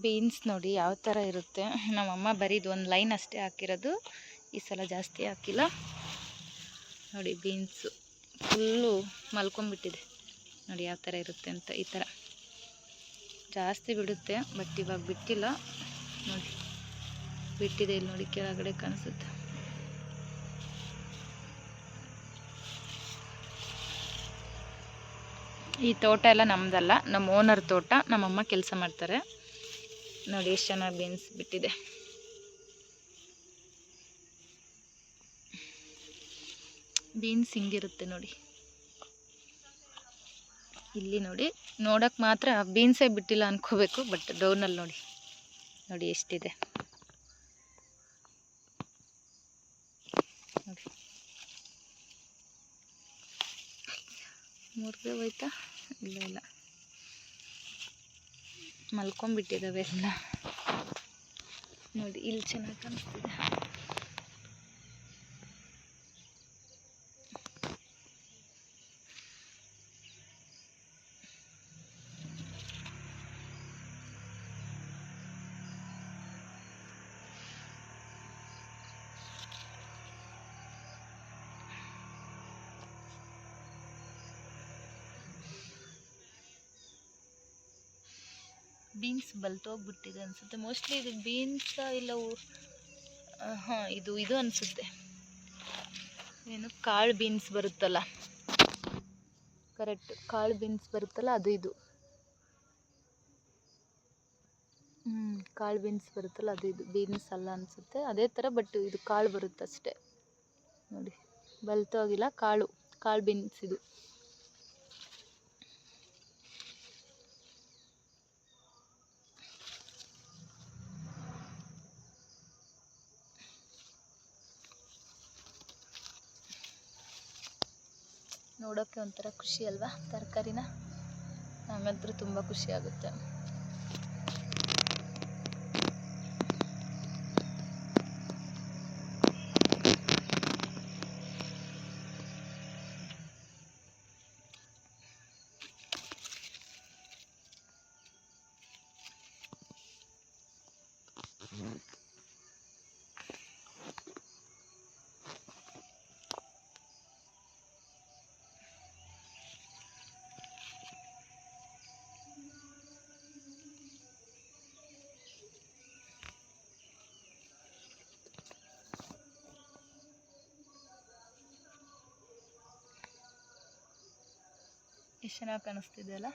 Beans ನೋಡಿ ಯಾವ ಥರ ಇರುತ್ತೆ. ನಮ್ಮಮ್ಮ ಬರೀದು ಒಂದು ಲೈನ್ ಅಷ್ಟೇ ಹಾಕಿರೋದು, ಈ ಸಲ ಜಾಸ್ತಿ ಹಾಕಿಲ್ಲ ನೋಡಿ. ಬೀನ್ಸು ಫುಲ್ಲು ಮಲ್ಕೊಂಡ್ಬಿಟ್ಟಿದೆ ನೋಡಿ ಯಾವ ಥರ ಇರುತ್ತೆ ಅಂತ. ಈ ಥರ ಜಾಸ್ತಿ ಬಿಡುತ್ತೆ, ಬಟ್ ಇವಾಗ ಬಿಟ್ಟಿಲ್ಲ ನೋಡಿ, ಬಿಟ್ಟಿದೆ ಇಲ್ಲಿ ನೋಡಿ, ಕೆಳಗಡೆ ಕಾಣಿಸುತ್ತೆ. ಈ ತೋಟ ಎಲ್ಲ ನಮ್ಮದಲ್ಲ, ನಮ್ಮ ಓನರ್ ತೋಟ, ನಮ್ಮಮ್ಮ ಕೆಲಸ ಮಾಡ್ತಾರೆ ನೋಡಿ. ಎಷ್ಟು ಚೆನ್ನಾಗಿ ಬೀನ್ಸ್ ಬಿಟ್ಟಿದೆ. ಬೀನ್ಸ್ ಹಿಂಗಿರುತ್ತೆ ನೋಡಿ. ಇಲ್ಲಿ ನೋಡಿ, ನೋಡೋಕ್ಕೆ ಮಾತ್ರ ಬೀನ್ಸೇ ಬಿಟ್ಟಿಲ್ಲ ಅನ್ಕೋಬೇಕು, ಬಟ್ ಡೌನಲ್ಲಿ ನೋಡಿ ನೋಡಿ ಎಷ್ಟಿದೆ ನೋಡಿ. ಮುರಿದೇ ಹೋಯ್ತಾ? ಇಲ್ಲ ಇಲ್ಲ, ಮಲ್ಕೊಂಡ್ಬಿಟ್ಟಿದ್ದಾವೆ ಎಲ್ಲ ನೋಡಿ. ಇಲ್ಲಿ ಚೆನ್ನಾಗಿ ಕಾಣಿಸ್ತಿದೆ. ಬೀನ್ಸ್ ಬಲ್ತೋಗ್ಬಿಟ್ಟಿದೆ ಅನಿಸುತ್ತೆ ಮೋಸ್ಟ್ಲಿ. ಇದು ಬೀನ್ಸ್ ಇಲ್ಲ, ಹಾಂ ಇದು ಅನಿಸುತ್ತೆ. ಏನು ಕಾಳು ಬೀನ್ಸ್ ಬರುತ್ತಲ್ಲ, ಕರೆಕ್ಟ್ ಕಾಳು ಬೀನ್ಸ್ ಬರುತ್ತಲ್ಲ, ಅದು ಇದು. ಕಾಳು ಬೀನ್ಸ್ ಬರುತ್ತಲ್ಲ, ಅದು ಇದು. ಬೀನ್ಸ್ ಅಲ್ಲ ಅನಿಸುತ್ತೆ, ಅದೇ ಥರ, ಬಟ್ ಇದು ಕಾಳು ಬರುತ್ತಷ್ಟೆ ನೋಡಿ. ಬಲ್ತೋಗಿಲ್ಲ, ಕಾಳು ಬೀನ್ಸ್ ಇದು. ನೋಡೋಕ್ಕೆ ಒಂಥರ ಖುಷಿ ಅಲ್ವಾ ತರಕಾರಿನ? ನಮಗಂತೂ ತುಂಬ ಖುಷಿ ಆಗುತ್ತೆ. ಎಷ್ಟು ಚೆನ್ನಾಗಿ ಕಾಣಿಸ್ತಿದೆ ಅಲ್ಲ.